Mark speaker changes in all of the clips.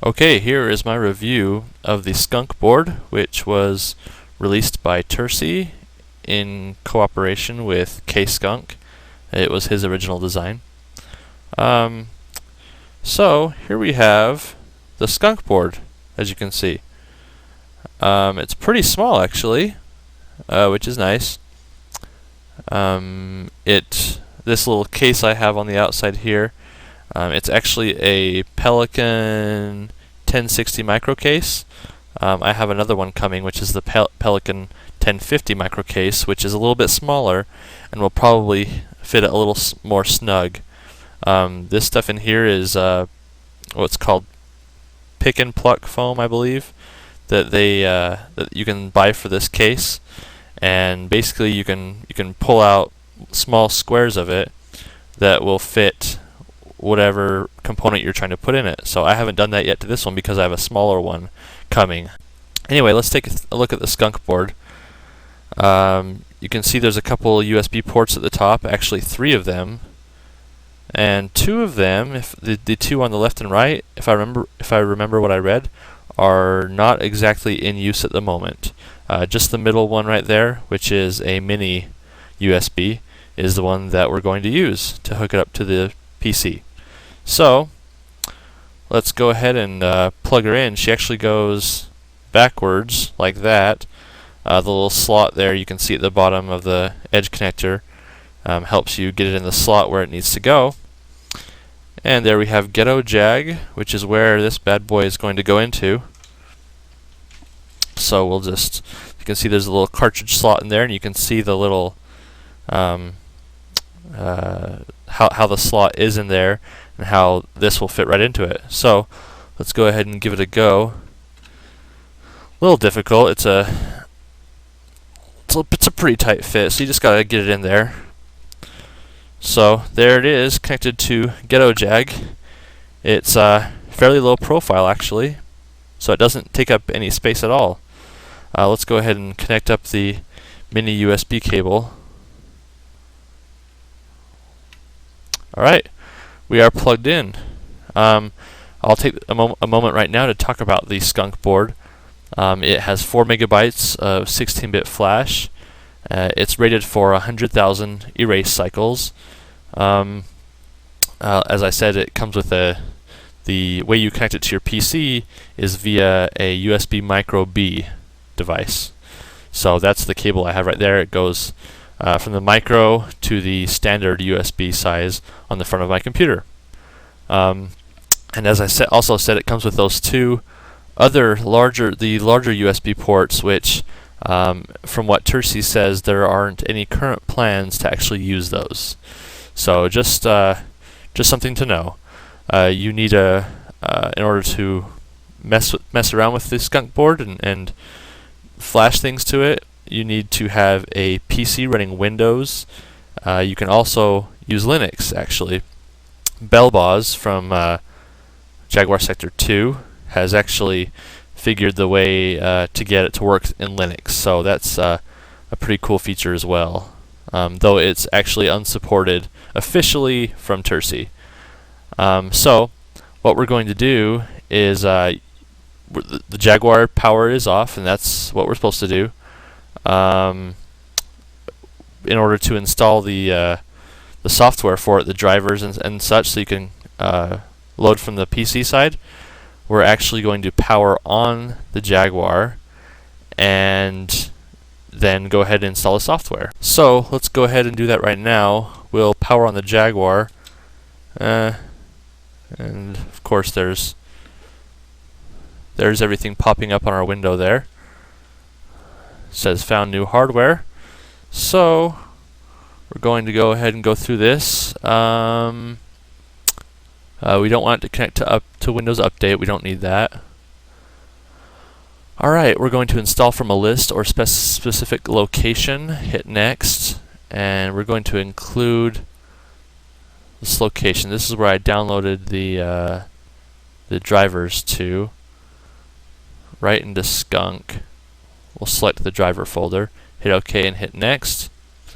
Speaker 1: Okay, here is my review of the Skunkboard, which was released by Tursi in cooperation with kskunk. It was his original design. So here we have the Skunkboard, as you can see. It's pretty small actually, which is nice. This little case I have on the outside here, it's actually a Pelican 1060 micro case. I have another one coming, which is the Pelican 1050 micro case, which is a little bit smaller and will probably fit a little more snug. This stuff in here is what's called pick and pluck foam, I believe, that you can buy for this case, and basically you can pull out small squares of it that will fit whatever component you're trying to put in it. So I haven't done that yet to this one because I have a smaller one coming. Anyway, let's take a look at the Skunkboard. You can see there's a couple USB ports at the top, actually 3 of them, and 2 of them, if the 2 on the left and right, if I remember what I read, are not exactly in use at the moment. Just the middle one right there, which is a mini USB, is the one that we're going to use to hook it up to the PC. So let's go ahead and plug her in. She actually goes backwards like that. The little slot there you can see at the bottom of the edge connector helps you get it in the slot where it needs to go. And there we have Ghetto Jag, which is where this bad boy is going to go into. So we'll just, you can see there's a little cartridge slot in there, and you can see the little how the slot is in there and how this will fit right into it. So let's go ahead and give it a go. A little difficult. It's a pretty tight fit, so you just gotta get it in there. So there it is, connected to Ghetto Jag. It's fairly low profile actually, so it doesn't take up any space at all. Let's go ahead and connect up the mini USB cable. Alright, we are plugged in. I'll take a moment right now to talk about the Skunkboard. It has 4 megabytes of 16-bit flash. It's rated for 100,000 erase cycles. As I said, it comes with the way you connect it to your PC is via a USB micro B device. So that's the cable I have right there. It goes from the micro to the standard USB size on the front of my computer. And as I also said, it comes with those 2 other larger USB ports, which from what Tursi says, there aren't any current plans to actually use those. So just something to know. You need in order to mess around with the Skunkboard and flash things to it, you need to have a PC running Windows. You can also use Linux actually. Belboz from Jaguar Sector 2 has actually figured the way to get it to work in Linux, so that's a pretty cool feature as well, though it's actually unsupported officially from Tursi. So what we're going to do is the Jaguar power is off, and that's what we're supposed to do in order to install the software for it, the drivers and such, so you can load from the PC side. We're actually going to power on the Jaguar and then go ahead and install the software. So let's go ahead and do that right now. We'll power on the Jaguar, and of course there's everything popping up on our window there. It says found new hardware. So we're going to go ahead and go through this. We don't want it to connect to Windows Update. We don't need that. Alright, we're going to install from a list or specific location. Hit Next, and we're going to include this location. This is where I downloaded the drivers to. Right into Skunk. We'll select the driver folder, hit OK, and hit Next.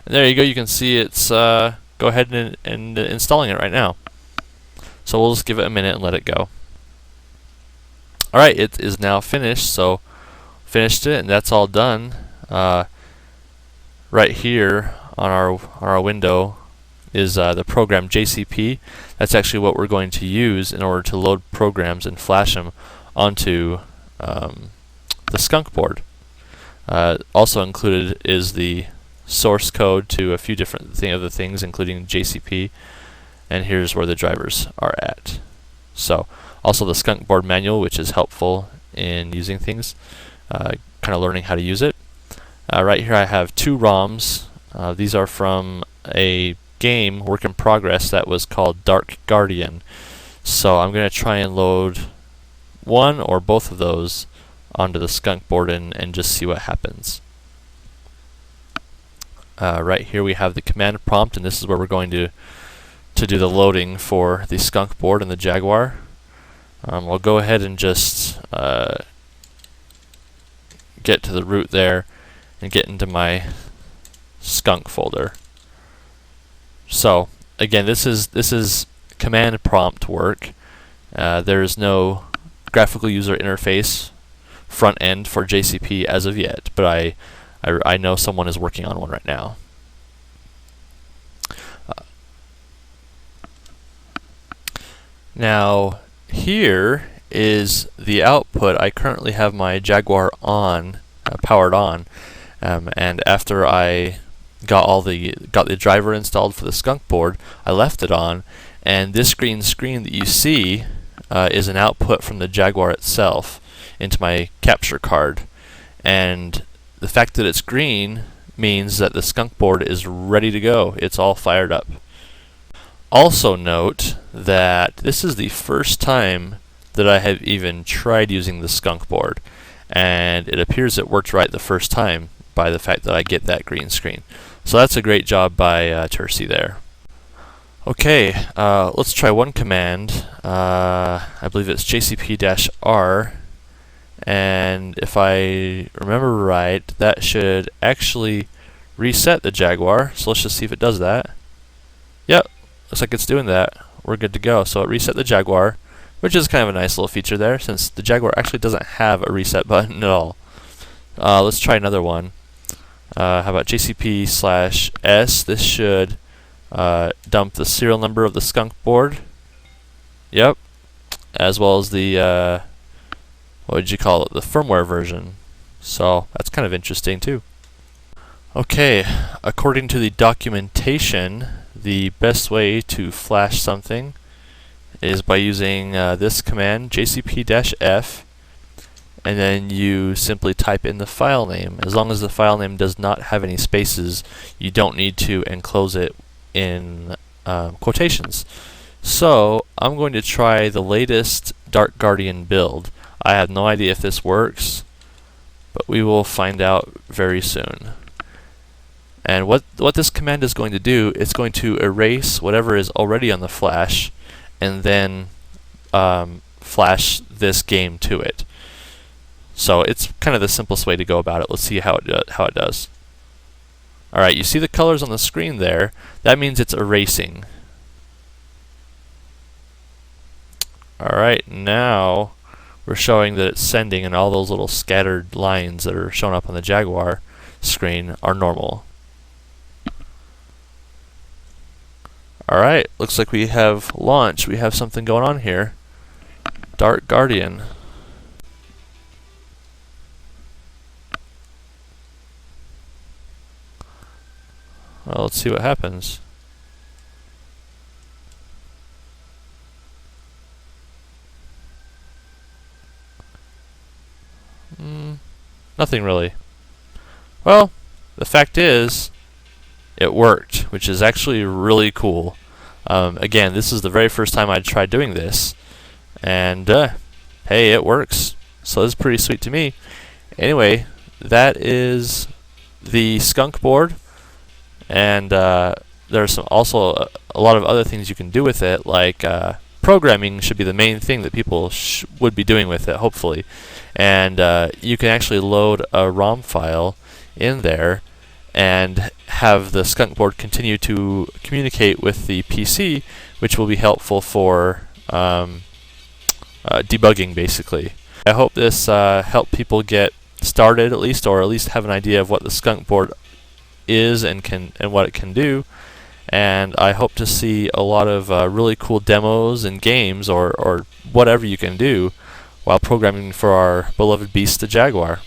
Speaker 1: And there you go. You can see it's go ahead and installing it right now. So we'll just give it a minute and let it go. Alright, it is now finished, so finished it, and that's all done. Right here on our window is the program JCP. That's actually what we're going to use in order to load programs and flash them onto the Skunkboard. Also included is the source code to a few different other things, including JCP, and here's where the drivers are at. So, also the Skunkboard manual, which is helpful in using things, kind of learning how to use it. Right here I have two ROMs. These are from a game, work in progress, that was called Dark Guardian. So I'm going to try and load one or both of those onto the Skunkboard and just see what happens. Right here we have the command prompt, and this is where we're going to do the loading for the Skunkboard and the Jaguar. I'll go ahead and just get to the root there and get into my skunk folder. So again, this is command prompt work. There is no graphical user interface front end for JCP as of yet, but I know someone is working on one right now. Now here is the output. I currently have my Jaguar on, powered on, and after I got the driver installed for the Skunkboard, I left it on, and this green screen that you see is an output from the Jaguar itself into my capture card, and the fact that it's green means that the Skunkboard is ready to go. It's all fired up. Also note that this is the first time that I have even tried using the Skunkboard, and it appears it worked right the first time by the fact that I get that green screen. So that's a great job by Tursi there. Okay, let's try one command. I believe it's jcp-r, and if I remember right, that should actually reset the Jaguar. So let's just see if it does that. Yep, looks like it's doing that. We're good to go. So it reset the Jaguar, which is kind of a nice little feature there, since the Jaguar actually doesn't have a reset button at all. Let's try another one. How about jcp/s? This should dump the serial number of the Skunkboard. Yep, as well as the what would you call it? The firmware version. So that's kind of interesting too. Okay, according to the documentation, the best way to flash something is by using this command, jcp-f, and then you simply type in the file name. As long as the file name does not have any spaces, you don't need to enclose it in quotations. So I'm going to try the latest Dark Guardian build. I have no idea if this works, but we will find out very soon. And what this command is going to do, it's going to erase whatever is already on the flash, and then flash this game to it. So it's kind of the simplest way to go about it. Let's see how it does. Alright, you see the colors on the screen there. That means it's erasing. Alright, now we're showing that it's sending, and all those little scattered lines that are shown up on the Jaguar screen are normal. Alright, looks like we have launched. We have something going on here. Dark Guardian. Well, let's see what happens. Nothing really. Well, the fact is, it worked, which is actually really cool. Again, this is the very first time I tried doing this, and hey, it works. So this is pretty sweet to me. Anyway, that is the Skunkboard, and there's also a lot of other things you can do with it, like programming should be the main thing that people would be doing with it, hopefully. And you can actually load a ROM file in there and have the Skunkboard continue to communicate with the PC, which will be helpful for debugging, basically. I hope this helped people get started at least, or at least have an idea of what the Skunkboard is and what it can do. And I hope to see a lot of really cool demos and games or whatever you can do while programming for our beloved beast, the Jaguar.